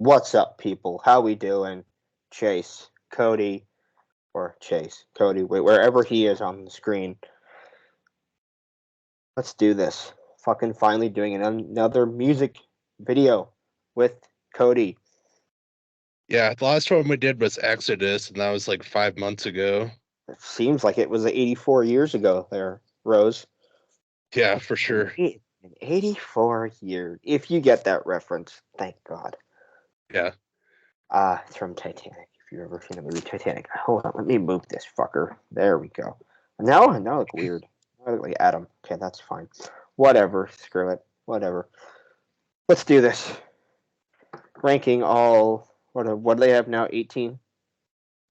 What's up, people? How we doing? Chase, Kody, Kody, wherever he is on the screen. Let's do this. Fucking finally doing another music video with Kody. Yeah, the last one we did was Exodus, and that was like 5 months ago. It seems like it was 84 years ago there, Rose. Yeah, for sure. 84 years. If you get that reference, thank God. Yeah. It's from Titanic. If you've ever seen the movie Titanic. Hold on, let me move this fucker. There we go. Now I look weird. I look like Adam. Okay, that's fine. Whatever. Screw it. Whatever. Let's do this. Ranking all. What do they have now? 18.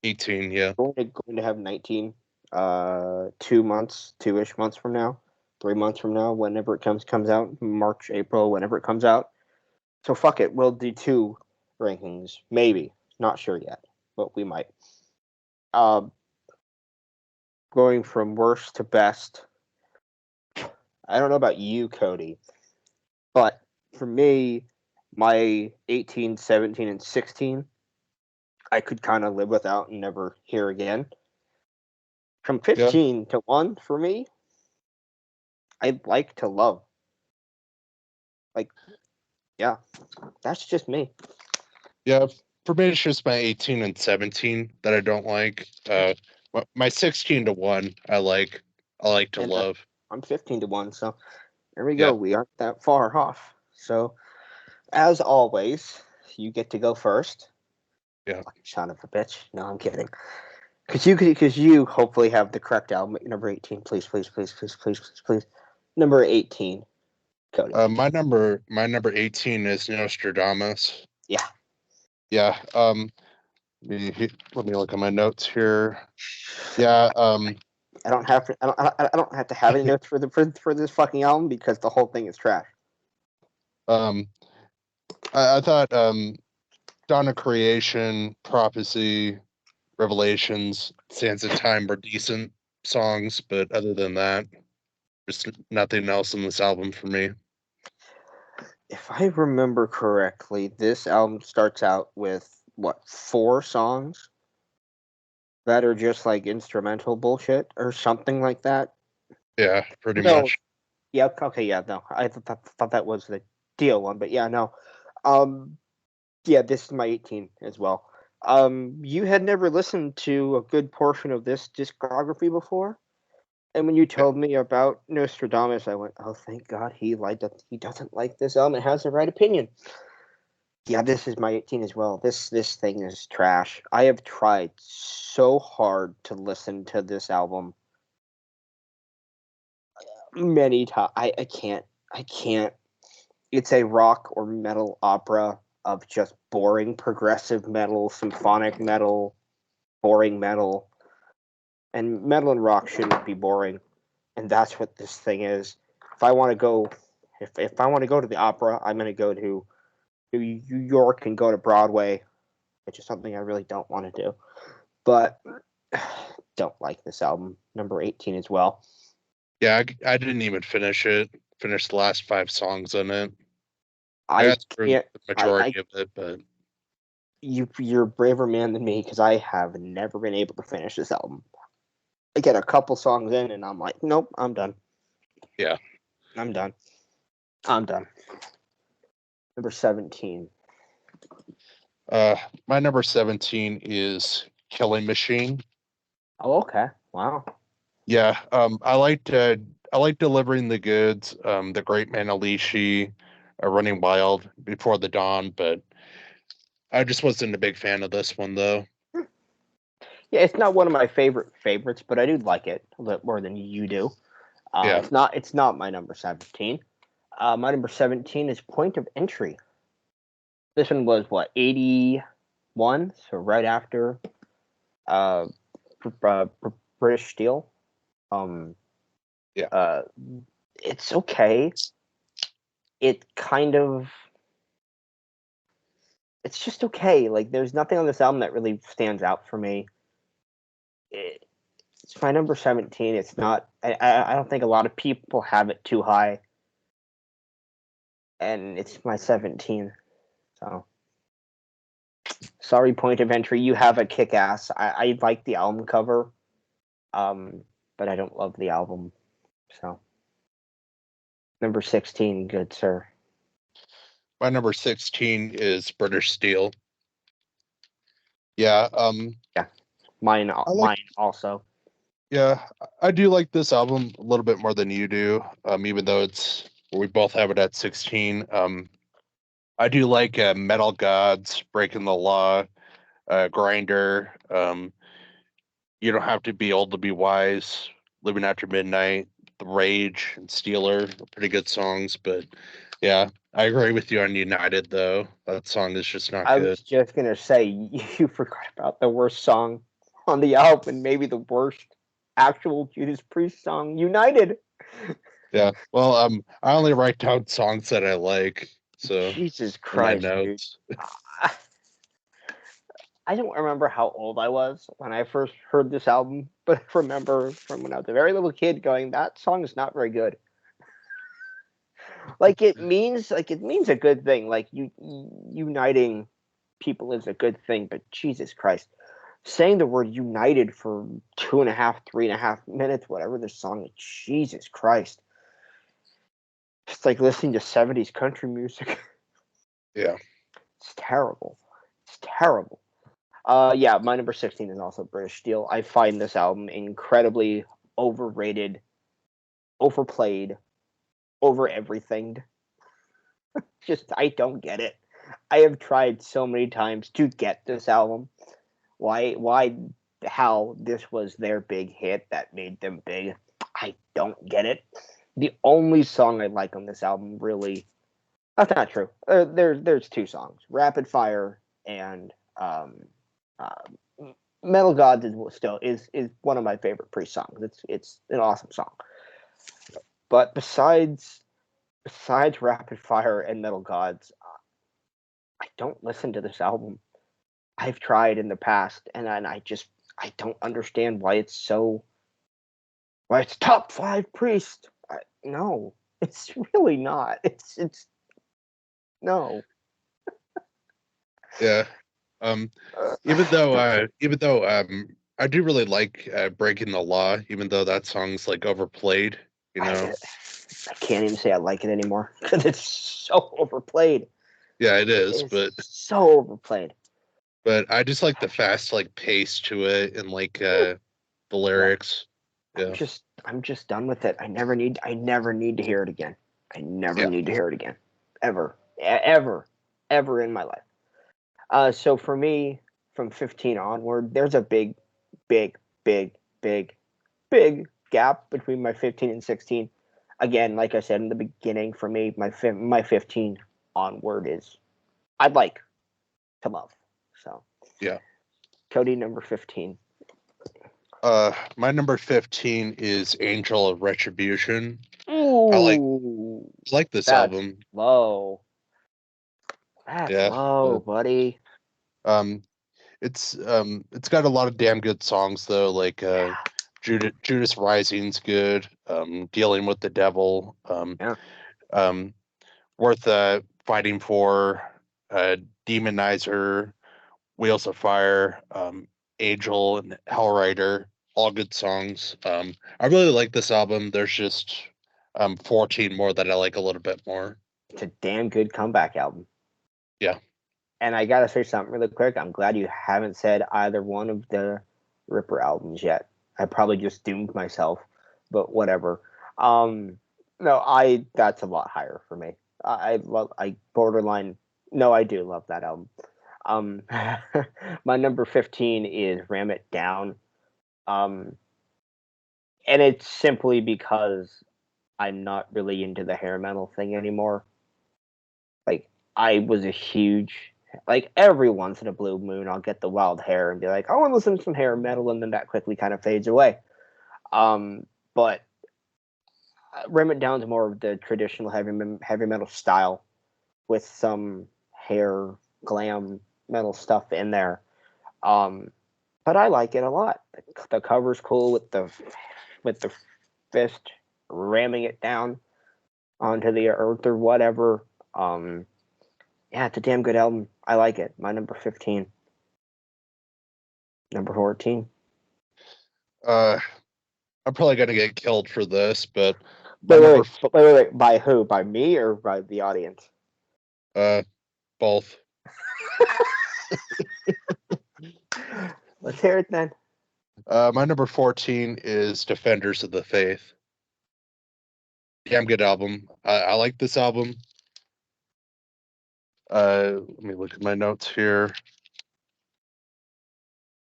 18, yeah. Going to have 19. 2 months, 2-ish months from now, 3 months from now, whenever it comes out, March, April, whenever it comes out. So fuck it. We'll do two rankings, maybe. Not sure yet, but we might. Um, going from worst to best. I don't know about you, Kody, but for me, my 18, 17, and 16, I could kind of live without and never hear again. From Yeah. 15 to 1, for me, I'd like to love. Like, yeah, that's just me. Yeah. For me, it's just my 18 and 17 that I don't like. My 16 to 1, I like. I like to And love. I'm 15 to 1, so there we Yeah. go. We aren't that far off. So, as always, you get to go first. Yeah. Fucking son of a bitch. No, I'm kidding. Because you hopefully have the correct album at number 18. Please, please, please, please, please, please, please. Number 18, Kody. My number 18 is Nostradamus. Yeah. Yeah. Let me look at my notes here. Yeah. I don't have to. I don't have to have any notes for this fucking album because the whole thing is trash. um, I thought Dawn of Creation, Prophecy, Revelations, Sands of Time were decent songs, but other than that, just nothing else in this album for me. If I remember correctly, this album starts out with what, 4 songs that are just like instrumental bullshit or something like that. Yeah, pretty No. much. Yeah. Okay. Yeah. No. I thought that was the deal one, but yeah. No. Um. Yeah. This is my 18 as well. You had never listened to a good portion of this discography before, and when you told me about Nostradamus, I went, "Oh, thank God he liked it. He doesn't like this album. It has the right opinion." Yeah, this is my 18 as well. This thing is trash. I have tried so hard to listen to this album many times. I can't. I can't. It's a rock or metal opera of just boring progressive metal, symphonic metal, boring metal. And metal and rock shouldn't be boring. And that's what this thing is. If I want to go if I want to go to the opera, I'm gonna go to New York and go to Broadway, which is something I really don't want to do. But don't like this album. Number 18 as well. Yeah, I didn't even finish it. Finished the last 5 songs on it. I I got through can't. the majority of it, but You're a braver man than me because I have never been able to finish this album. I get a couple songs in and I'm like, nope, I'm done. yeah. I'm done. I'm done. Number 17. Uh, my number 17 is Killing Machine. Oh, okay. Wow. Yeah, I like delivering the goods. The Great Manalishi, Running Wild, Before the Dawn, but I just wasn't a big fan of this one though. Yeah, it's not one of my favorites, but I do like it a little more than you do. Yeah, It's not my number 17. My number 17 is Point of Entry. This one was what, 81, so right after uh, British Steel. Um, yeah, uh, it's okay. It kind of, it's just okay. Like, there's nothing on this album that really stands out for me. It's my number 17. It's not. I don't think a lot of people have it too high, and it's my 17. So Sorry, Point of Entry. You have a kick-ass. I like the album cover, but I don't love the album. So, number 16, good sir. My number 16 is British Steel. Yeah, Yeah, mine also. yeah, I do like this album a little bit more than you do. Even though we both have it at 16. I do like Metal Gods, Breaking the Law, Grinder. You Don't Have to Be Old to Be Wise, Living After Midnight, The Rage, and Steeler are pretty good songs. But yeah, I agree with you on United, though. That song is just not I good. was just gonna say you forgot about the worst song on the album, maybe the worst actual Judas Priest song, United. Yeah, well, I only write down songs that I like, so Jesus in my Christ, dude. notes. I don't remember how old I was when I first heard this album, but I remember from when I was a very little kid going, that song is not very good. It means a good thing. Like uniting people is a good thing, but Jesus Christ. Saying the word united for 2.5, 3.5 minutes, whatever this song is, Jesus Christ. It's like listening to 70s country music. Yeah. It's terrible. It's terrible. Yeah, my number 16 is also British Steel. I find this album incredibly overrated, overplayed, over everything. Just, I don't get it. I have tried so many times to get this album. How this was their big hit that made them big. I don't get it. The only song I like on this album, really, that's not true. There's two songs, Rapid Fire and uh, Metal Gods is one of my favorite Priest songs. It's an awesome song. But besides Rapid Fire and Metal Gods, I don't listen to this album. I've tried in the past, and I don't understand why it's top 5 Priest. No, it's really not. It's no. Yeah. Um, even though I do really like Breaking the Law, even though that song's like overplayed, you know. I, I can't even say I like it anymore because it's so overplayed. Yeah, it is, It's but so overplayed. I just like the fast like pace to it and like the Yeah, lyrics. Yeah. I'm just done with it. I never need to hear it again. I never Yeah. need to hear it again, ever, ever in my life. So for me, from 15 onward, there's a big, big, big, big gap between my 15 and 16. Again, like I said in the beginning, for me, my 15 onward is I'd like to love. So, Yeah. Kody, number 15. My number 15 is Angel of Retribution. I Ooh, like this that's album. low. That's Yeah. low, buddy. Um it's got a lot of damn good songs though, like Yeah, Judas Rising's good. Dealing with the Devil. yeah. Um Worth fighting for. Uh Demonizer, Wheels of Fire, Angel, and Hellrider, all good songs. I really like this album. There's just 14 more that I like a little bit more. It's a damn good comeback album. Yeah. And I gotta say something really quick. I'm glad you haven't said either one of the Ripper albums yet. I probably just doomed myself, but whatever. Um, no, I that's a lot higher for me. I borderline. No, I do love that album. Um, my number 15 is Ram It Down. Um, and it's simply because I'm not really into the hair metal thing anymore. Like I was a huge like every once in a blue moon I'll get the wild hair and be like, I want to listen to some hair metal, and then that quickly kind of fades away. But Rim It Down to more of the traditional heavy metal style with some hair glam metal stuff in there. Um, but I like it a lot. The cover's cool with the fist ramming it down onto the earth or whatever. Yeah, it's a damn good album. I like it. My number 15. Number 14. I'm probably gonna get killed for this, but my Wait, number wait, wait, wait, wait. By who? By me or by the audience? both. Let's hear it then. My number 14 is Defenders of the Faith. Damn good album. I like this album. Let me look at my notes here.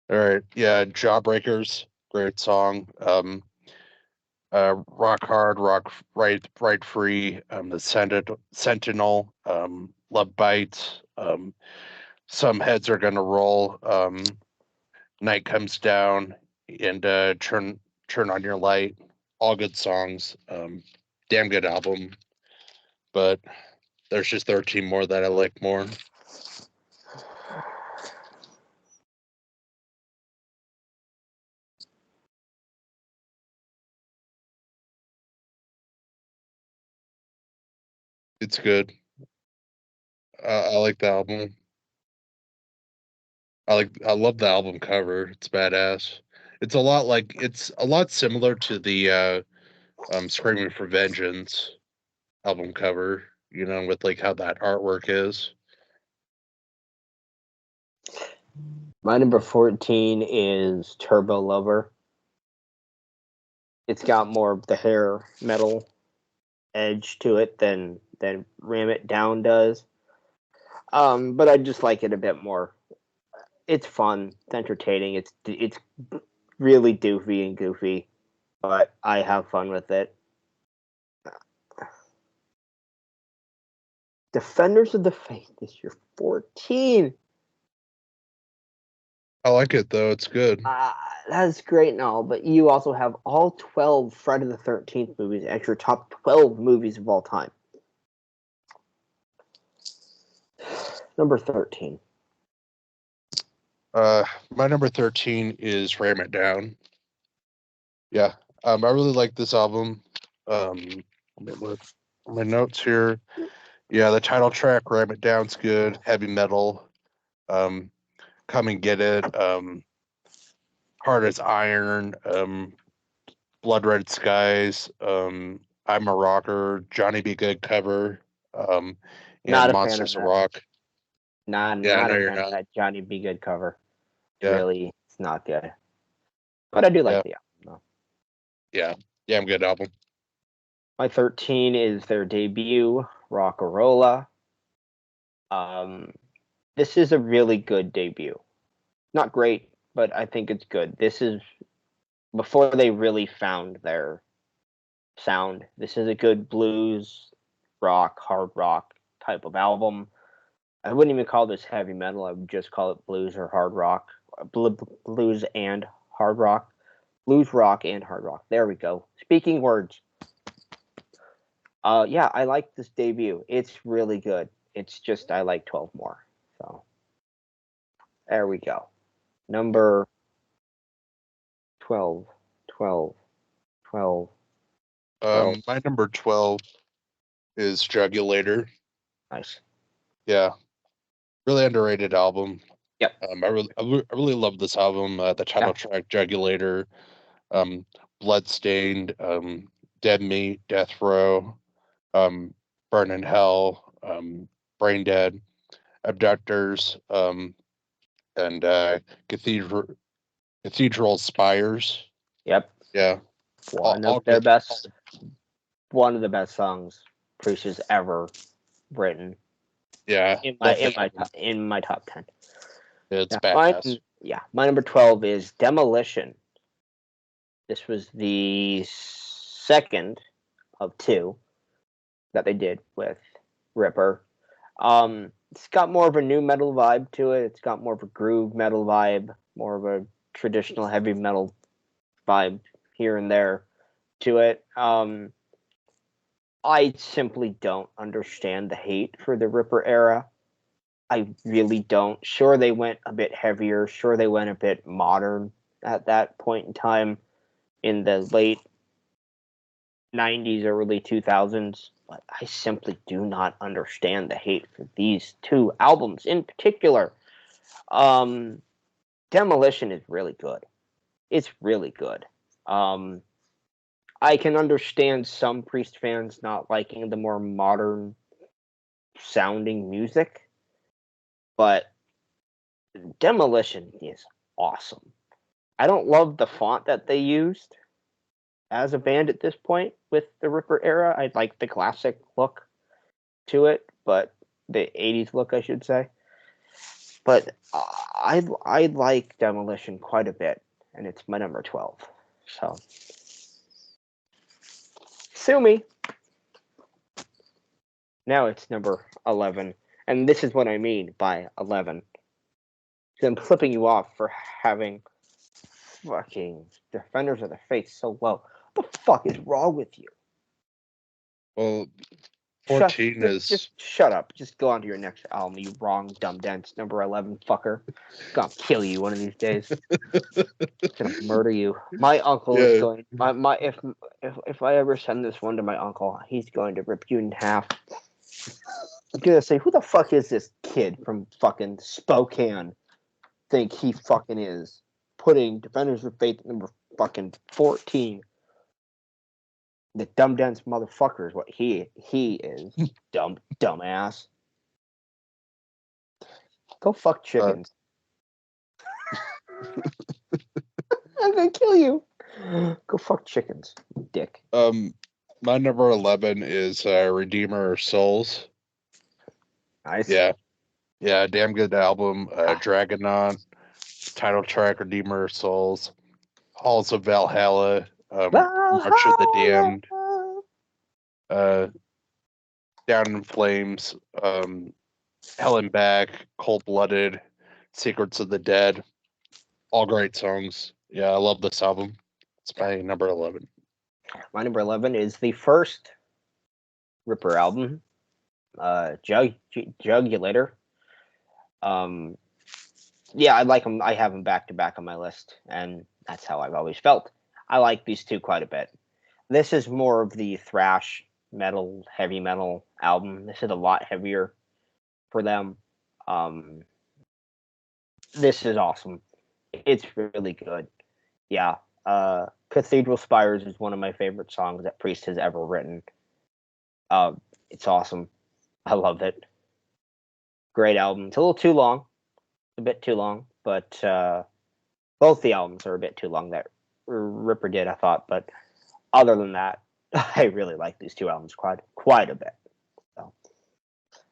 All right, yeah, Jawbreakers, great song. Rock Hard, Rock Right Free, the Sentinel, Love Bites, Some Heads Are Gonna Roll, Night Comes Down, and Turn on Your Light. All good songs. Damn good album. But there's just 13 more that I like more. It's good. I like the album. I love the album cover. It's badass. It's a lot similar to the Screaming for Vengeance album cover, with like how that artwork is. My number 14 is Turbo Lover. It's got more of the hair metal edge to it than Ram It Down does. But I just like it a bit more. It's fun, it's entertaining, it's really doofy and goofy, but I have fun with it. Defenders of the Faith is your 14. I like it though. It's good. That's great and all, but you also have all 12 Friday the 13th movies as your top 12 movies of all time. Number 13. My number 13 is Ram It Down. Yeah. I really like this album. Let me look at my notes here. Yeah, the title track, Ram It Down's good. Heavy metal. Come and Get It. Hard as Iron. Blood Red Skies. I'm a Rocker. Johnny Be Good cover. And Not a fan of Monsters of that. Rock. Yeah, I Not know a you're fan of not. that Johnny Be Good cover. Yeah, It's not good. But I do like yeah, the album, though. yeah. Yeah, I'm good album. My 13 is their debut, Rockarola. Um, this is a really good debut. Not great, but I think it's good. This is before they really found their sound. This is a good blues, rock, hard rock type of album. I wouldn't even call this heavy metal. I would just call it blues or hard rock. Blues and hard rock. Blues rock and hard rock. There we go. Speaking words. Yeah, I like this debut. It's really good. It's just I like 12 more. So there we go. Number 12, 12, 12, 12. My number 12 is Jugulator. Nice. Yeah, really underrated album. Yep. I really love this album. The Yeah. title track, Jugulator, Bloodstained, Dead Meat, Death Row, Burn in Hell, Brain Dead, Abductors, and Cathedral Spires. Yep. Yeah, One of all their good. best. One of the best songs Priest has ever written Yeah, love the album. in my top 10. It's Yeah. badass. My number 12 is Demolition. This was the second of two that they did with Ripper. It's got more of a new metal vibe to it. It's got more of a groove metal vibe, more of a traditional heavy metal vibe here and there to it. I simply don't understand the hate for the Ripper era. I really don't. Sure, they went a bit heavier. Sure, they went a bit modern at that point in time in the late 90s, early 2000s. But I simply do not understand the hate for these two albums in particular. Um, Demolition is really good. It's really good. I can understand some Priest fans not liking the more modern sounding music, but Demolition is awesome. I don't love the font that they used as a band at this point with the Ripper era. I like the classic look to it, but the 80s look, I should say. But I like Demolition quite a bit, and it's my number 12. So, sue me. Now it's number 11. And this is what I mean by 11. I'm flipping you off for having fucking Defenders of the Faith so low. What the fuck is wrong with you? Well, 14 just shut up. Just go on to your next album, you wrong, dumb dense, number 11 fucker. Gonna kill you one of these days. Gonna murder you. My uncle is going. My if I ever send this one to my uncle, he's going to rip you in half. I'm gonna say, who the fuck is this kid from fucking Spokane? Think he fucking is putting Defenders of Faith at number fucking 14. The dumb dense motherfucker is what he is. Dumbass. Go fuck chickens. I'm gonna kill you. Go fuck chickens, dick. My number 11 is Redeemer of Souls. Nice. Yeah, damn good album. Dragonon, title track, Redeemer of Souls, Halls of Valhalla, March of the Damned, Down in Flames, Hell and Back, Cold Blooded, Secrets of the Dead. All great songs. Yeah, I love this album. It's my number 11. My number 11 is the first Ripper album, Jugulator. Yeah, I like them. I have them back to back on my list, and that's how I've always felt. I like these two quite a bit. This is more of the thrash metal, heavy metal album. This is a lot heavier for them. This is awesome. It's really good. Yeah. Cathedral Spires is one of my favorite songs that Priest has ever written. It's awesome. I love it. Great album. It's a little too long. A bit too long, but both the albums are a bit too long that Ripper did, I thought. But other than that, I really like these two albums quite a bit. So,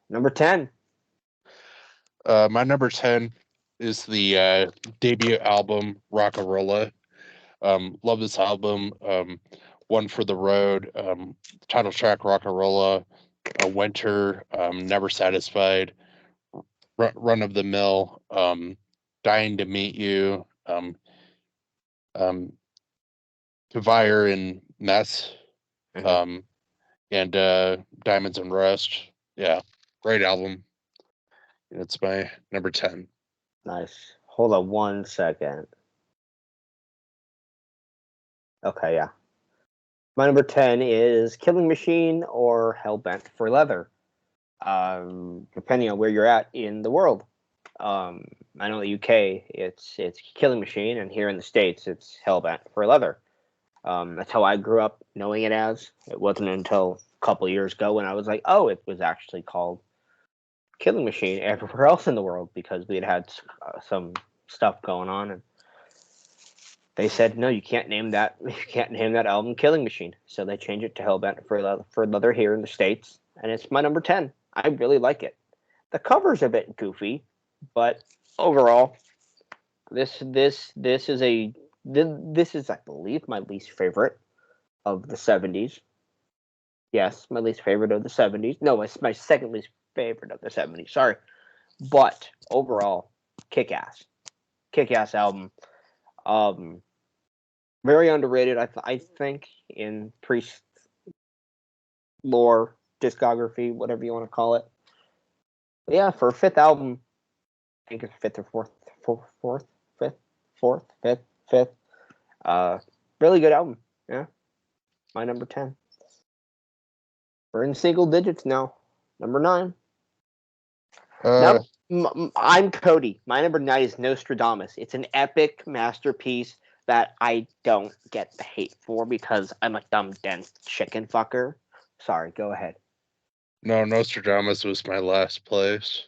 number 10. My number 10 is the debut album, Rockarola. Love this album. One for the Road, title track, Rockarola, Winter, Never Satisfied, Run of the Mill, Dying to Meet You, Kavire and Mess, and Diamonds and Rust. Yeah, great album. It's my number 10. Nice. Hold on 1 second. Okay, yeah. My number 10 is Killing Machine or Hellbent for Leather, depending on where you're at in the world. I know the UK, it's Killing Machine, and here in the States, it's Hellbent for Leather. That's how I grew up knowing it as. It wasn't until a couple years ago when I was like, oh, it was actually called Killing Machine everywhere else in the world because we had some stuff going on, and they said no, you can't name that. You can't name that album Killing Machine. So they changed it to Hellbent for Leather here in the States, and it's my number 10. I really like it. The cover's a bit goofy, but overall, this is I believe my least favorite of the 70s. Yes, my least favorite of the 70s. No, it's my second least favorite of the 70s. Sorry. But overall, kick-ass. Kick-ass album. Very underrated, I think, in Priest lore, discography, whatever you want to call it. But yeah, for a fifth album, I think it's fifth or fifth. Really good album. Yeah. My number 10. We're in single digits now. Number 9. I'm Kody. My number 9 is Nostradamus. It's an epic masterpiece that I don't get the hate for because I'm a dumb, dense chicken fucker. Sorry, go ahead. No, Nostradamus was my last place,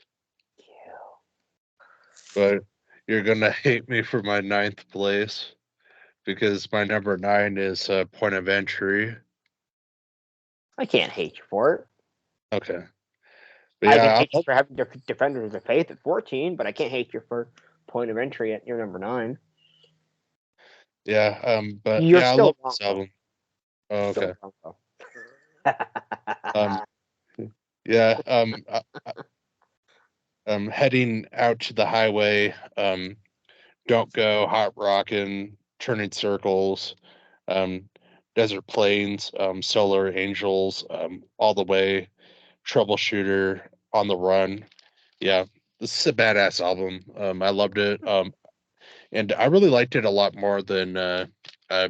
but you're gonna hate me for my ninth place because my number 9 is Point of Entry. I can't hate you for it. Okay, but I can yeah, hate you for having Defenders of the Faith at 14, but I can't hate you for Point of Entry at your number 9. but You're yeah, I love still wrong, this though. album. Oh, Still okay. wrong, though. Um, yeah. Heading out to the highway. Don't go hot rockin', turning circles. Um, desert plains. Solar angels. All the way. Troubleshooter on the run. Yeah, this is a badass album. I loved it. And I really liked it a lot more than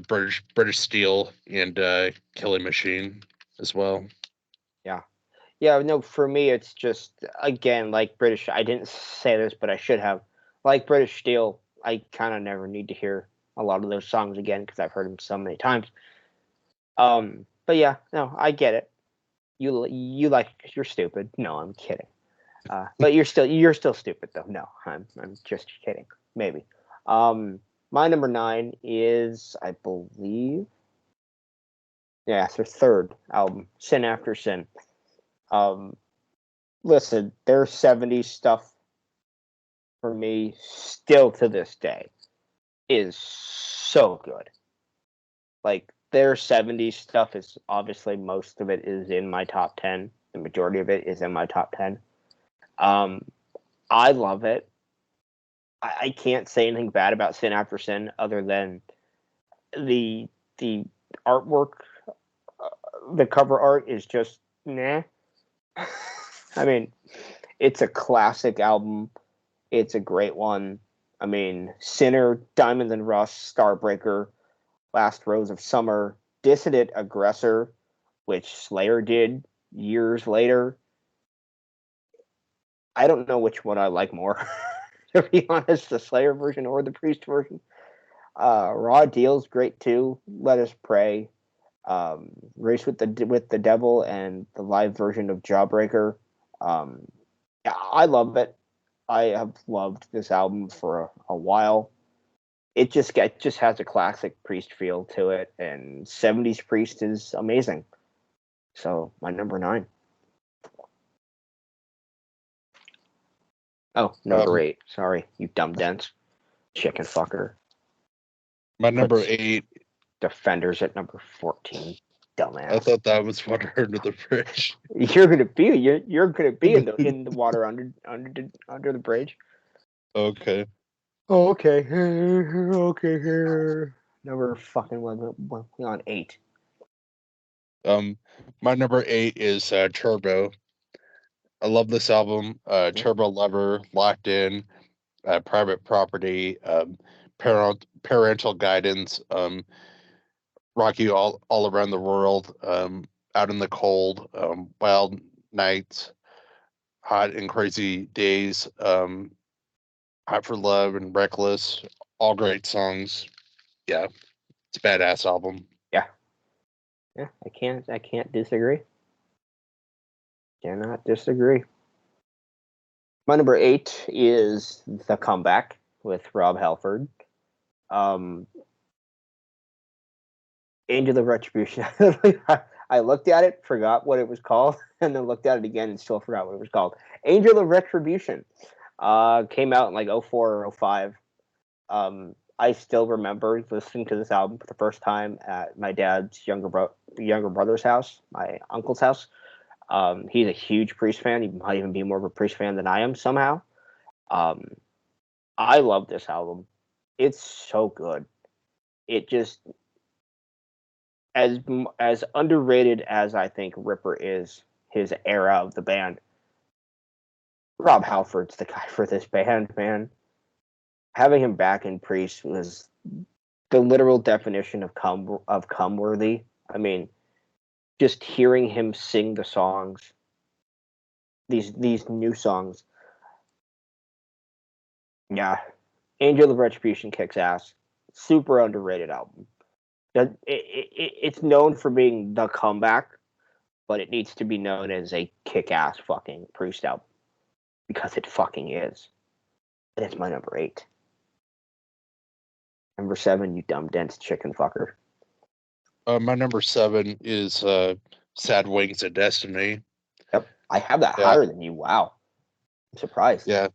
British Steel and Killing Machine as well. Yeah. Yeah, no, for me, it's just, again, like British, I didn't say this, but I should have. Like British Steel, I kind of never need to hear a lot of those songs again because I've heard them so many times. But yeah, no, I get it. You like it 'cause you're stupid. No, I'm kidding. But you're still stupid though. No, I'm just kidding. Maybe. Um, my number 9 is, I believe, yeah, it's their third album, Sin After Sin. Um, listen, their 70s stuff for me still to this day is so good. Like their 70s stuff is obviously most of it is in my top 10. The majority of it is in my top 10. Um, I love it. I can't say anything bad about Sin After Sin other than the the artwork. The cover art is just nah. I mean, it's a classic album. It's a great one. I mean, Sinner, Diamond and Rust, Starbreaker, Last Rose of Summer, Dissident Aggressor, which Slayer did years later. I don't know which one I like more, to be honest, the Slayer version or the Priest version. Raw Deal's great too. Let Us Pray, Race with the Devil, and the live version of Jawbreaker. Um, yeah, I love it. I have loved this album for a while. It just has a classic Priest feel to it, and 70s Priest is amazing. So my number 9. Oh, number Um, 8. Sorry, you dumb dense chicken fucker. my number Puts 8. Defenders at number 14. I Dumbass. thought that was Water Under the Bridge. You're gonna be in the water under the bridge. Okay. Oh, okay. Okay. Number fucking one on 8. Um, my number 8 is Turbo. I love this album. Yeah. Turbo Lover, Locked In, Private Property, Parental Guidance, Rock You All Around the World, Out in the Cold, Wild Nights, Hot and Crazy Days, Hot for Love and Reckless. All great songs. Yeah, it's a badass album. Yeah. Yeah. I can't disagree. Cannot disagree. My number 8 is The Comeback with Rob Halford. Um, Angel of Retribution. I looked at it, forgot what it was called, and then looked at it again and still forgot what it was called. Angel of Retribution came out in like '04 or '05. I still remember listening to this album for the first time at my dad's younger brother's house, my uncle's house. He's a huge Priest fan. He might even be more of a Priest fan than I am somehow. Um, I love this album. It's so good. It just as underrated as I think Ripper is, his era of the band. Rob Halford's the guy for this band, man. Having him back in Priest was the literal definition of come worthy. I mean, just hearing him sing the songs, these new songs. Yeah, Angel of Retribution kicks ass. Super underrated album. It's known for being the comeback, but it needs to be known as a kick-ass fucking Priest album because it fucking is. And it's my number 8. Number 7, you dumb dense chicken fucker. My number 7 is Sad Wings of Destiny. Yep, I have that Yeah, higher than you. Wow, I'm surprised. yeah,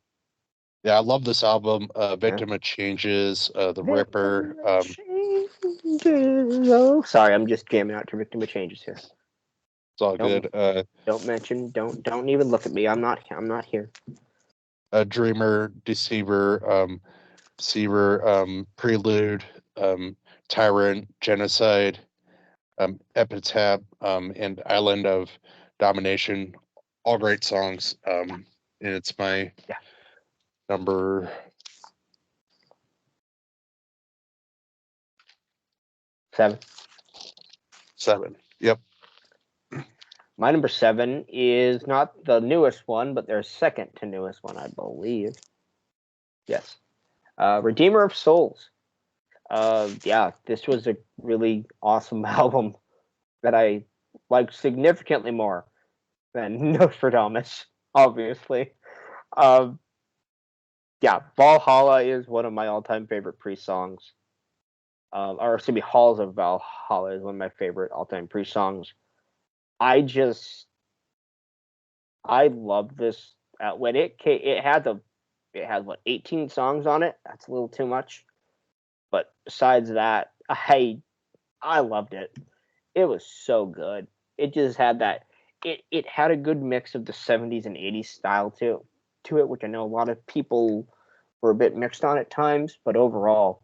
yeah. I love this album. Yeah. Victim of Changes, The Ripper. Victim of Changes. Oh, sorry, I'm just jamming out to Victim of Changes here. It's all Don't good. don't mention. Don't even look at me. I'm not here. Dreamer, Deceiver, Prelude, Tyrant, Genocide, Epitaph, and Island of Domination. All great songs. And it's my Yeah. number 7. 7. Yep. My number 7 is not the newest one, but their second to newest one, I believe. Yes. Redeemer of Souls. Yeah, this was a really awesome album that I liked significantly more than Nostradamus, obviously. Um, yeah, Valhalla is one of my all-time favorite Priest songs. Or excuse me, Halls of Valhalla is one of my favorite all-time Priest songs. I love this. When it came, it had what 18 songs on it. That's a little too much. But besides that, I loved it. It was so good. It just had that. It had a good mix of the 70s and 80s style to it, which I know a lot of people were a bit mixed on at times. But overall,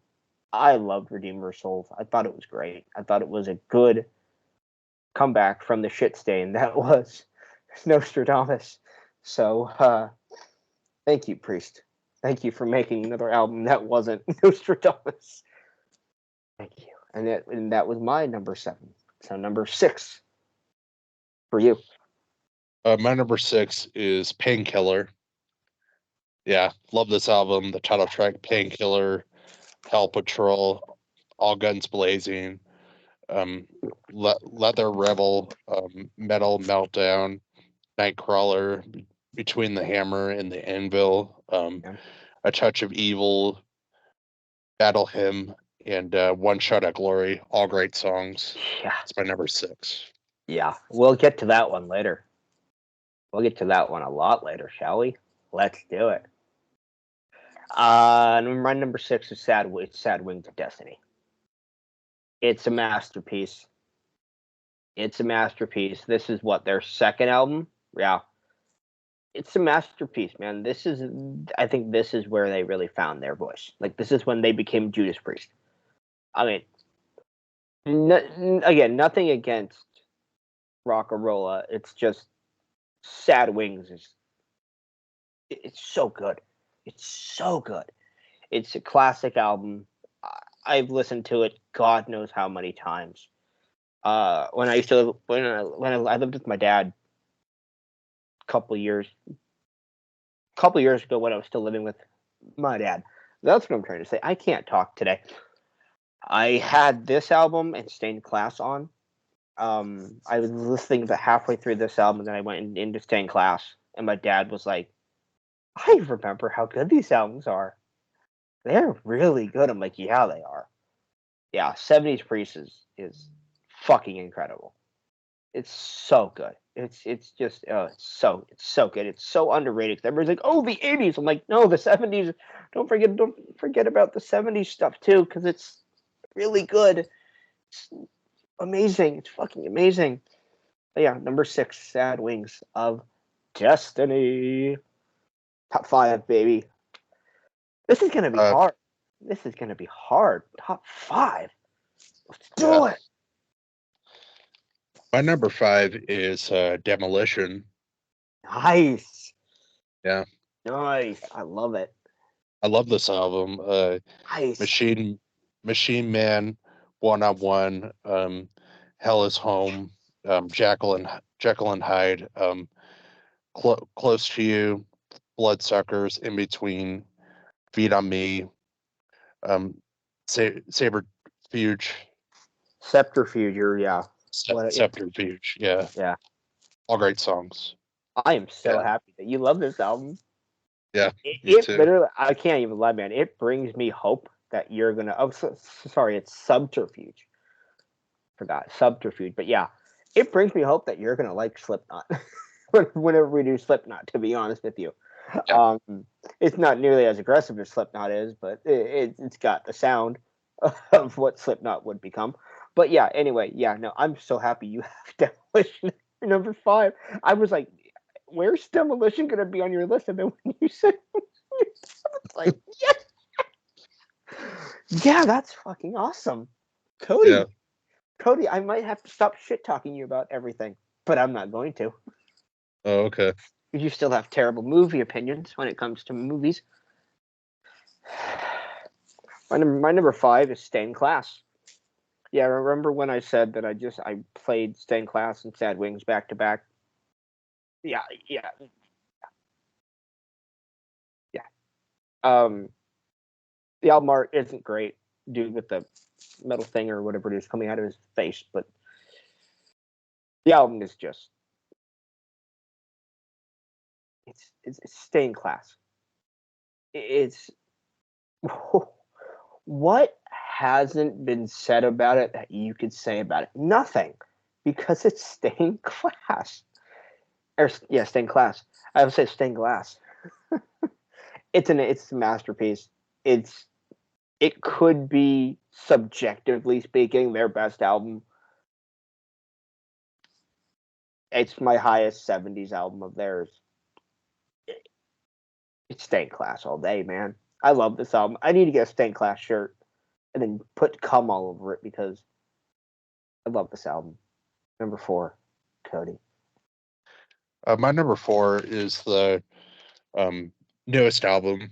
I loved Redeemer of Souls. I thought it was great. I thought it was a good comeback from the shit stain that was Nostradamus. So thank you, Priest. Thank you for making another album that wasn't Nostradamus. Thank you. And that was my number 7. So number 6 for you. My number 6 is Painkiller. Yeah, love this album. The title track, Painkiller, Hell Patrol, All Guns Blazing, Leather Rebel, Metal Meltdown, Nightcrawler, Between the Hammer and the Anvil, Yeah. A Touch of Evil, Battle Hymn, and One Shot at Glory. All great songs. Yeah. It's my number 6. Yeah. We'll get to that one later. We'll get to that one a lot later, shall we? Let's do it. My number 6 is Sad Wings of Destiny. It's a masterpiece. It's a masterpiece. This is what their second album? Yeah. It's a masterpiece, man. I think this is where they really found their voice. Like, this is when they became Judas Priest. I mean, again, nothing against Rockarola. It's just Sad Wings it's so good. It's so good. It's a classic album. I've listened to it God knows how many times. When I used to when I lived with my dad a couple years ago when I was still living with my dad. That's what I'm trying to say. I can't talk today. I had this album and Stained Class on. I was listening to halfway through this album, and then I went into Stained Class, and my dad was like, "I remember how good these albums are. They're really good." I'm like, "Yeah, they are." Yeah, 70s Priest is fucking incredible. It's so good. It's just it's so good. It's so underrated. Everybody's like, "Oh, the 80s." I'm like, "No, the 70s. Don't forget about the 70s stuff too, because it's really good. It's amazing. It's fucking amazing." But yeah, number 6, Sad Wings of Destiny. Top 5, baby. This is gonna be Uh, hard. This is gonna be hard. Top 5. Let's yeah. do it. My number 5 is Demolition. Nice. Yeah. Nice. I love it. I love this album. Nice. Machine Man, One on One, Hell is Home, Jekyll and Hyde, Close to You, Bloodsuckers, In Between, Feed on Me, Saberfuge, Scepterfuge, yeah. Scepterfuge, yeah, Yeah. all great songs. I am so Yeah, happy that you love this album. yeah, me It too. literally, I can't even lie, man. It brings me hope that you're gonna. Oh, sorry, it's Subterfuge. Forgot Subterfuge, but yeah, it brings me hope that you're gonna like Slipknot whenever we do Slipknot. To be honest with you, Yeah, it's not nearly as aggressive as Slipknot is, but it's got the sound of what Slipknot would become. But yeah, anyway, yeah, no, I'm so happy you have Demolition number 5. I was like, where's Demolition gonna be on your list? And then when you said, it's like, yeah, yeah, that's fucking awesome, yeah. Kody. Kody, I might have to stop shit talking you about everything, but I'm not going to. Oh, okay. You still have terrible movie opinions when it comes to movies. My number 5 is Stained Class. Yeah, remember when I said that I played Stained Class and Sad Wings back to back? Yeah, yeah, yeah. The album art isn't great, dude, with the metal thing or whatever it is coming out of his face, but the album is just it's Stained Class. It's what hasn't been said about it that you could say about it? Nothing, because it's Stained Class. Or yeah, Stained Class. I would say Stained Glass. It's a masterpiece. It could be, subjectively speaking, their best album. It's my highest 70s album of theirs. It's Stained Class all day, man. I love this album. I need to get a Stained Class shirt and then put cum all over it because I love this album. Number 4, Kody. My number 4 is the um, newest album,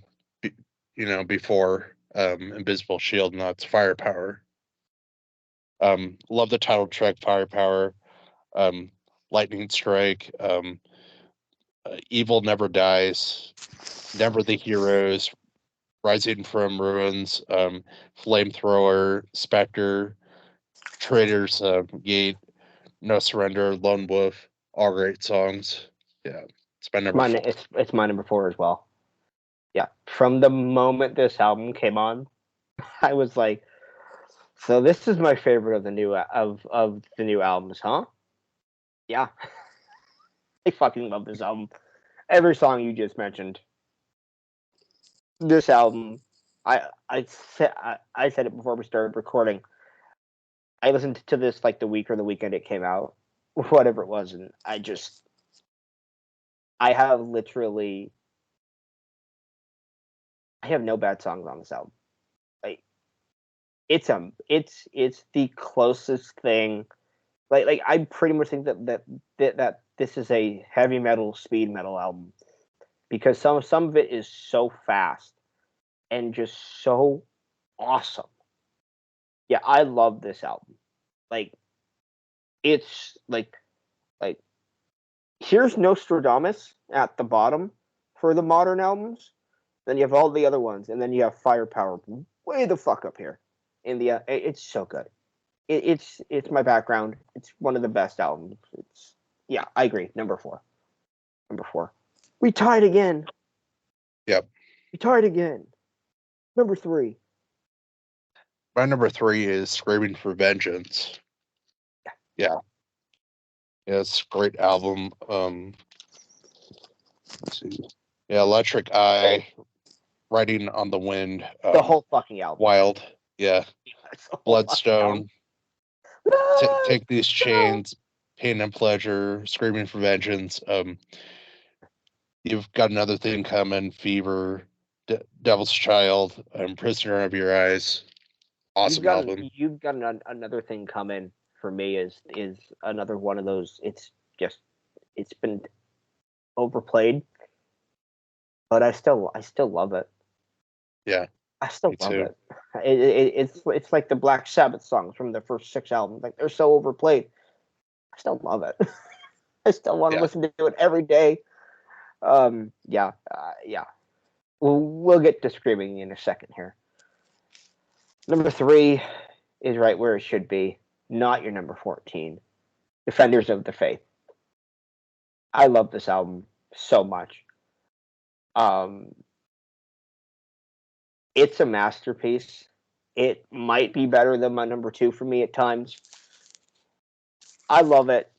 before Invisible Shield, and that's Firepower. Love the title track, Firepower, um, Lightning Strike, Evil Never Dies, Never the Heroes, Rising from Ruins, Flamethrower, Spectre, Traitors Gate, No Surrender, Lone Wolf, all great songs. Yeah, it's my number 4. It's my number 4 as well. Yeah, from the moment this album came on, I was like, so this is my favorite of the new albums, huh? Yeah, I fucking love this album. Every song you just mentioned. This album, I said it before we started recording. I listened to this like the week or the weekend it came out, whatever it was, and I have literally I have no bad songs on this album. Like it's the closest thing. Like I pretty much think that this is a heavy metal speed metal album because some of it is so fast and just so awesome. Yeah, I love this album. Like it's like here's Nostradamus at the bottom for the modern albums. Then you have all the other ones, and then you have Firepower way the fuck up here. In the it's so good. It's my background. It's one of the best albums. It's yeah, I agree. Number 4. Number 4. We tied again. Yep. We tied again. Number 3. My number 3 is Screaming for Vengeance. Yeah. Yeah, it's a great album. Let's see. Yeah, Electric Eye, Riding on the Wind, The whole fucking album. Wild. Yeah. It's the whole fucking album. Bloodstone, Take These Chains, Pain and Pleasure, Screaming for Vengeance. You've Got Another Thing Coming, Fever, Devil's Child, Prisoner of Your Eyes. Awesome album. You've got another thing coming for me is another one of those. It's just it's been overplayed, but I still love it. Yeah, I still me love too. it. It's like the Black Sabbath songs from the first 6 albums. Like they're so overplayed. I still love it. I still want to Yeah, listen to it every day. Yeah, yeah. We'll get to Screaming in a second here. Number 3 is right where it should be. Not your number 14. Defenders of the Faith. I love this album so much. Um, it's a masterpiece. It might be better than my number 2 for me at times. I love it.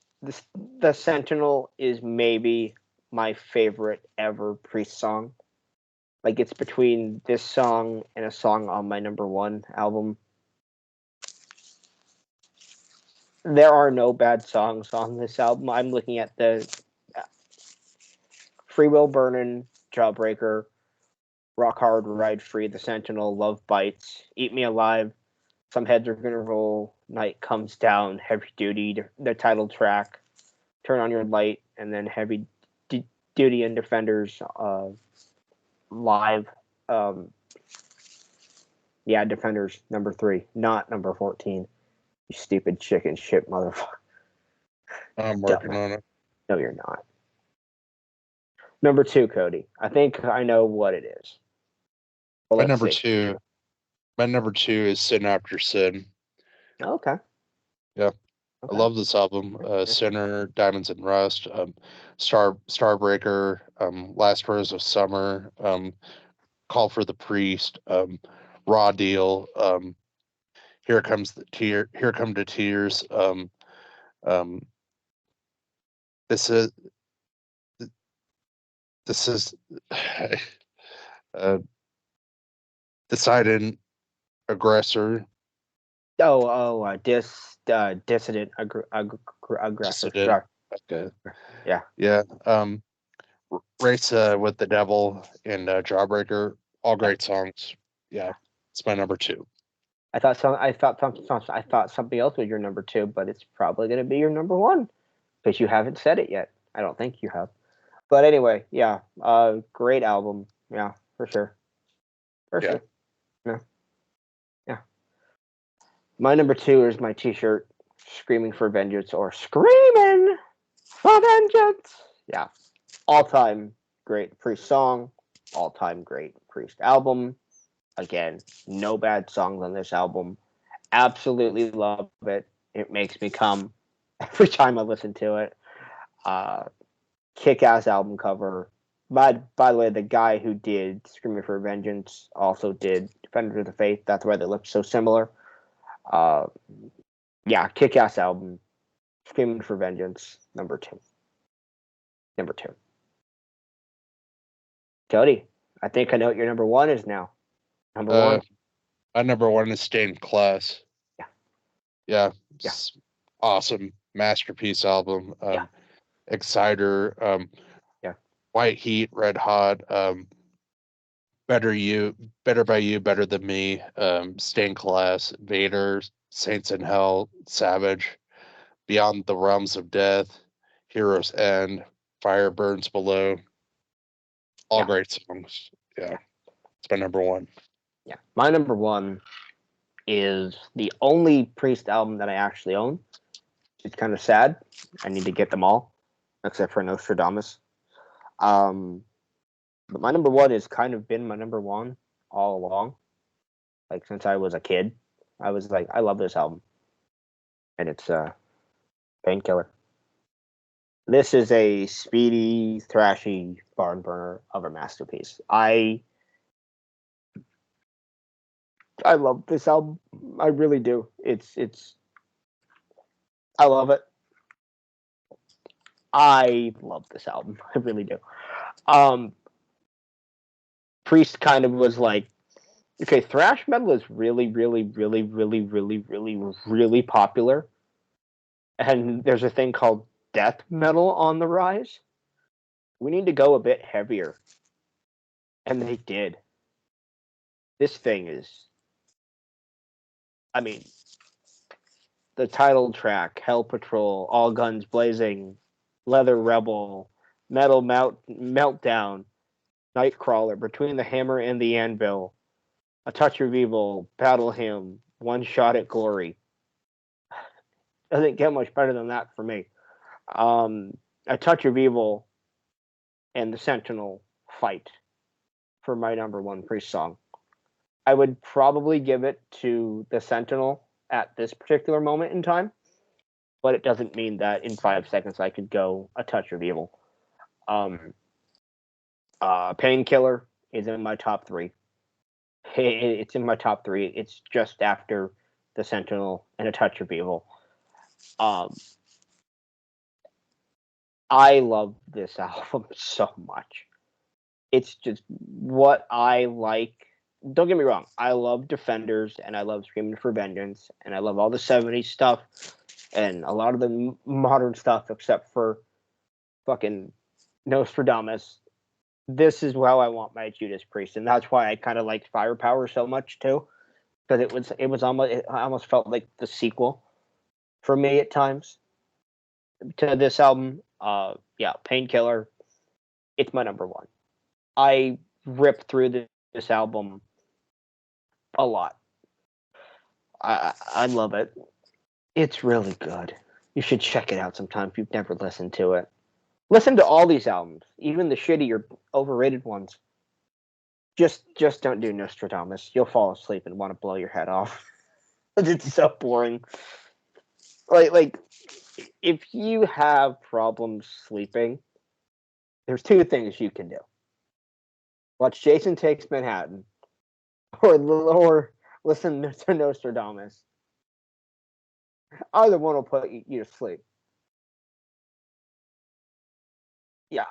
The Sentinel is maybe my favorite ever Priest song. Like, it's between this song and a song on my number 1 album. There are no bad songs on this album. I'm looking at the Free Will Burnin', Jawbreaker, Rock Hard, Ride Free, The Sentinel, Love Bites, Eat Me Alive, Some Heads Are Gonna Roll, Night Comes Down, Heavy Duty, the title track, Turn On Your Light, and then Heavy Duty and Defenders live. Yeah, Defenders, number 3, not number 14. You stupid chicken shit motherfucker. I'm working on it. No, you're not. Number 2, Kody. I think I know what it is. Well, My let's number see. two. My number 2 is Sin After Sin. Okay. Yeah. Okay. I love this album. Sinner, Diamonds and Rust, Starbreaker, Last Rose of Summer, Call for the Priest, Raw Deal, Here Comes the Tear, Here Come the Tears. Um, this is this is uh, Decided Aggressor, Dissident aggressor. Dissident. Sorry. Okay. Yeah. Yeah. Race with the Devil and Jawbreaker, all great songs. Yeah, it's my number 2. I thought something else was your number 2, but it's probably going to be your number 1 because you haven't said it yet. I don't think you have. But anyway, yeah. Great album. Yeah, for sure. For Yeah. sure. Yeah. Yeah. My number 2 is my T-shirt, "Screaming for Vengeance" or "Screaming for Vengeance." Yeah. All-time great Priest song. All-time great Priest album. Again, no bad songs on this album. Absolutely love it. It makes me come every time I listen to it. Kick-ass album cover. By the way, the guy who did "Screaming for Vengeance" also did "Defenders of the Faith." That's why they look so similar. Uh, yeah, kick-ass album. "Screaming for Vengeance," number 2. Number 2. Kody, I think I know what your number 1 is now. Number 1. My number 1 is Stained Class. Yeah. Yeah. Yeah. Awesome masterpiece album. Yeah. Exciter, Yeah. White Heat, Red Hot, Better by You, Better Than Me, Stained Class, Vader, Saints in Hell, Savage, Beyond the Realms of Death, Heroes End, Fire Burns Below. All great songs. Yeah. It's my number 1. Yeah. My number 1 is the only Priest album that I actually own. It's kind of sad. I need to get them all, except for Nostradamus. But my number 1 has kind of been my number 1 all along. Like, since I was a kid, I was like, I love this album. And it's Painkiller. This is a speedy, thrashy barn burner of a masterpiece. I love this album. I really do. I love it. I love this album. I really do. Priest kind of was like, okay, thrash metal is really, really, really, really, really, really, really popular. And there's a thing called death metal on the rise. We need to go a bit heavier. And they did. This thing is, I mean, the title track, Hell Patrol, All Guns Blazing, Leather Rebel, Metal Meltdown, Nightcrawler, Between the Hammer and the Anvil, A Touch of Evil, Battle Hymn, One Shot at Glory. Doesn't get much better than that for me. A Touch of Evil and the Sentinel fight. for my number one Priest song. I would probably give it to the Sentinel at this particular moment in time, but it doesn't mean that in 5 seconds I could go A Touch of Evil. Painkiller is in my top three. It's in my top three. It's just after the Sentinel and A Touch of Evil. I love this album so much. It's just what I like. Don't get me wrong. I love Defenders and I love Screaming for Vengeance and I love all the 70s stuff and a lot of the modern stuff except for fucking Nostradamus. This is how I want my Judas Priest, and that's why I kind of liked Firepower so much too, because it almost felt like the sequel for me at times to this album. Painkiller. It's my number one. I ripped through this album a lot. I love it. It's really good. You should check it out sometime if you've never listened to it. Listen to all these albums, even the shittier, overrated ones. Just don't do Nostradamus. You'll fall asleep and want to blow your head off. It's so boring. Like if you have problems sleeping, there's 2 things you can do. Watch Jason Takes Manhattan or listen to Nostradamus. Either one will put you to sleep. Yeah,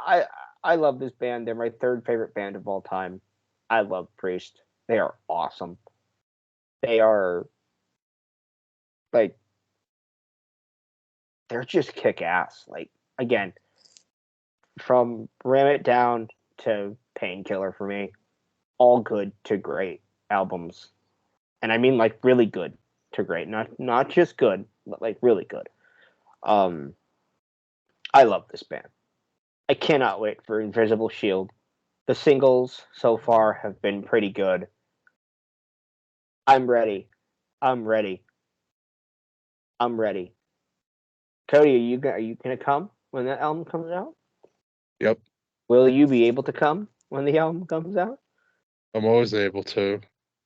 I love this band. They're my 3rd favorite band of all time. I love Priest. They are awesome. They are like they're just kick ass. Like again, from Ram It Down to Painkiller for me, all good to great albums. And I mean like really good to great. Not just good, but like really good. I love this band. I cannot wait for Invisible Shield. The singles so far have been pretty good. I'm ready. I'm ready. I'm ready. Kody, are you gonna come when that album comes out? Yep. Will you be able to come when the album comes out? I'm always able to.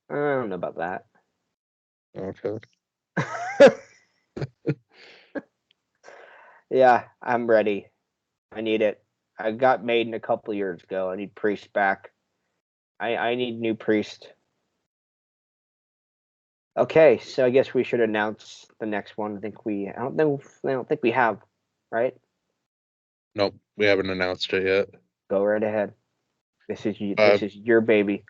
I don't know about that. Okay. Yeah, I'm ready. I need it. I got Maiden a couple years ago. I need Priest back. I need new Priest. Okay, so I guess we should announce the next one. I don't think we have, right? Nope, we haven't announced it yet. Go right ahead. This is your baby.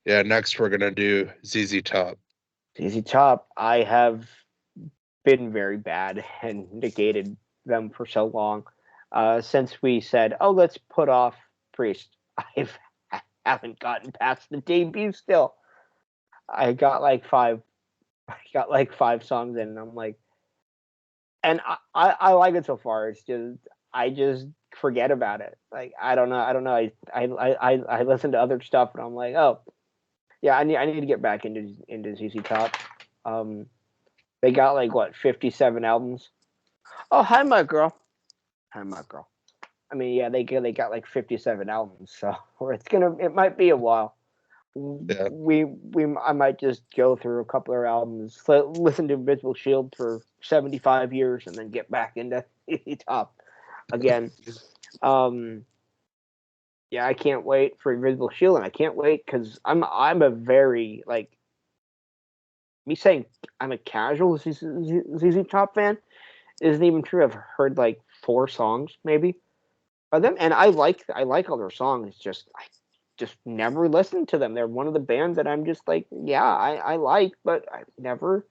Yeah, next we're gonna do ZZ Top. ZZ Top. I have been very bad and negated them for so long. Since we said, "Oh, let's put off Priest," I haven't gotten past the debut still. I got like 5 songs in, and I'm like, and I like it so far. It's just I just forget about it. Like I don't know. I listen to other stuff, and I'm like, oh yeah, I need to get back into ZZ Top. They got like what 57 albums. Oh, hi, my girl. Hi, my girl. I mean, yeah, they got like 57 albums, so it might be a while. Yeah. I might just go through a couple of albums, listen to Invisible Shield for 75 years, and then get back into Top again. Yeah, I can't wait for Invisible Shield, and I can't wait because I'm a very like me saying I'm a casual ZZ Top fan isn't even true. I've heard like 4 songs maybe of them, and I like all their songs. I just never listened to them. They're one of the bands that I'm just like, yeah, I like, but I've never.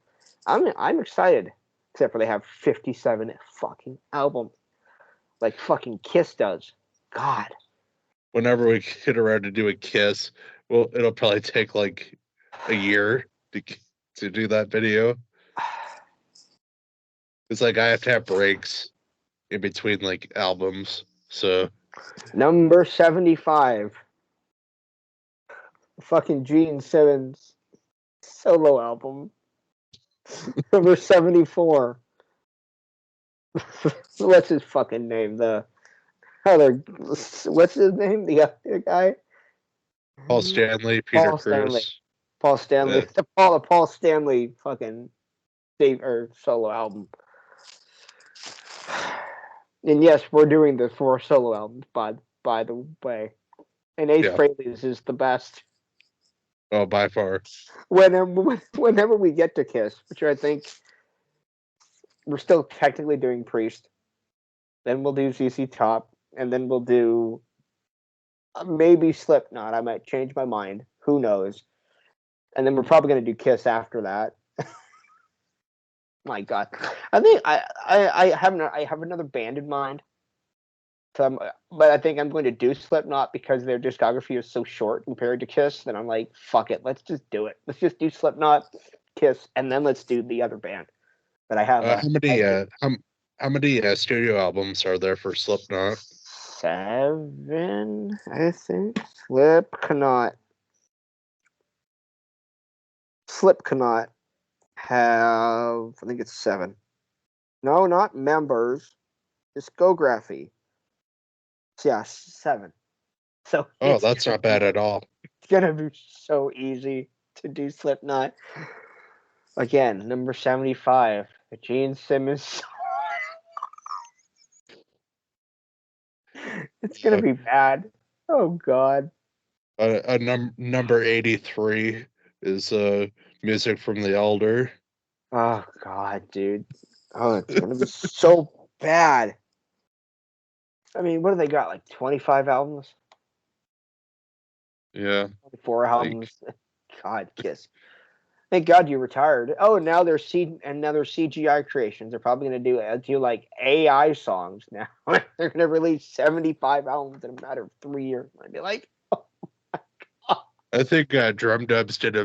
I'm excited, except for they have 57 fucking albums, like fucking Kiss does. God. Whenever we get around to do a Kiss, well, it'll probably take like a year to do that video. It's like I have to have breaks in between like albums. So Number 75. Fucking Gene Simmons solo album. Number 74. What's his fucking name? The other. What's his name? The other guy. Paul Stanley, Peter Paul Stanley. Criss. Paul Stanley. Yeah. The Paul Stanley fucking solo album. And yes, we're doing the 4 solo albums by the way. And Ace Yeah. Frehley's is the best. Oh, by far. Whenever we get to Kiss, which I think we're still technically doing Priest, then we'll do ZZ Top, and then we'll do maybe Slipknot. I might change my mind. Who knows? And then we're probably going to do Kiss after that. My God, I think I have another band in mind. But I think I'm going to do Slipknot because their discography is so short compared to Kiss. That I'm like, fuck it, let's just do it. Let's just do Slipknot, Kiss, and then let's do the other band that I have. How many studio albums are there for Slipknot? 7, I think. Slipknot have, I think it's 7. No, not members. Discography. Yeah, 7. So Oh, that's not bad at all. It's gonna be so easy to do Slipknot. Again, number 75, the Gene Simmons. It's gonna be bad. Oh God. Number 83 is music from the Elder. Oh God, dude. Oh, it's gonna be so bad. I mean, what do they got? Like 25 albums? Yeah. 24 albums. God, Kiss. Thank God you retired. Oh, now they're CGI creations. They're probably gonna do like AI songs now. They're gonna release 75 albums in a matter of 3 years. I'd be like, I think Drum Dubs did a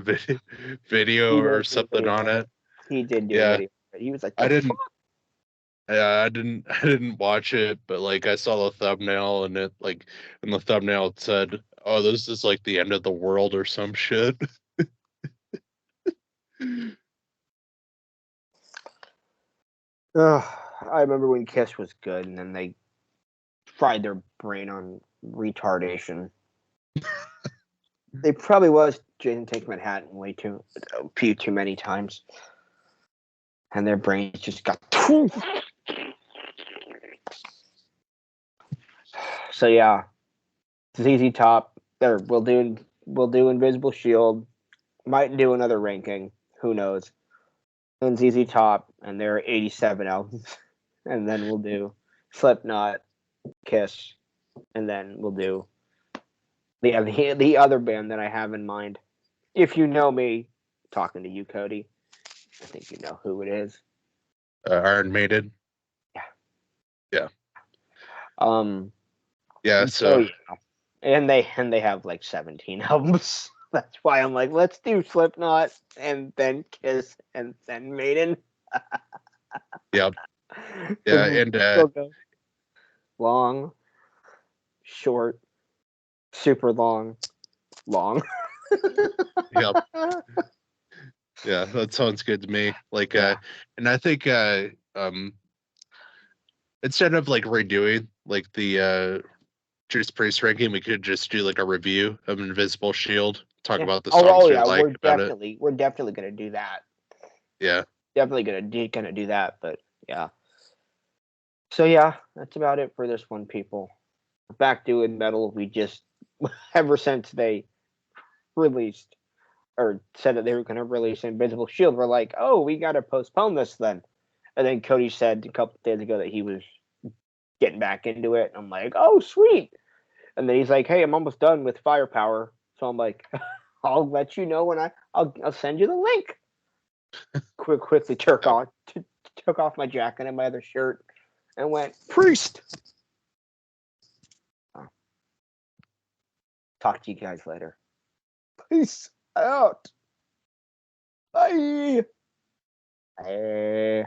video or something on it. He did do a Yeah. video. He was like, I didn't. Yeah, I didn't watch it, but like I saw the thumbnail and in the thumbnail it said, "Oh, this is like the end of the world or some shit." I remember when Kiss was good, and then they fried their brain on retardation. They probably was Jason Takes Manhattan a few too many times, and their brains just got. So yeah, ZZ Top. There, we'll do Invisible Shield. Might do another ranking. Who knows? And ZZ Top, and there are 87 albums, and then we'll do Slipknot, Kiss, and then we'll do the other band that I have in mind. If you know me, talking to you, Kody, I think you know who it is. Iron Maiden. Yeah. Yeah. Yeah. So yeah. And they have like 17 albums. That's why I'm like, let's do Slipknot and then Kiss and then Maiden. yeah, yeah, and long, short, super long, long. yeah, yeah, that sounds good to me. Like, Yeah. and I think instead of like redoing like the Judas Priest ranking, we could just do like a review of Invisible Shield, talk Yeah. about the Oh songs we yeah, like about it. we're definitely gonna do that. Yeah. Definitely gonna do that. But yeah. So yeah, that's about it for this one, people. Back doing metal. We just ever since they released or said that they were gonna release Invisible Shield, we're like, oh, we gotta postpone this then. And then Kody said a couple days ago that he was getting back into it. And I'm like, oh, sweet. And then he's like, hey, I'm almost done with Firepower. So I'm like, I'll let you know when I'll send you the link. Quickly took off my jacket and my other shirt and went, Priest. Talk to you guys later. Peace out. Bye. Bye.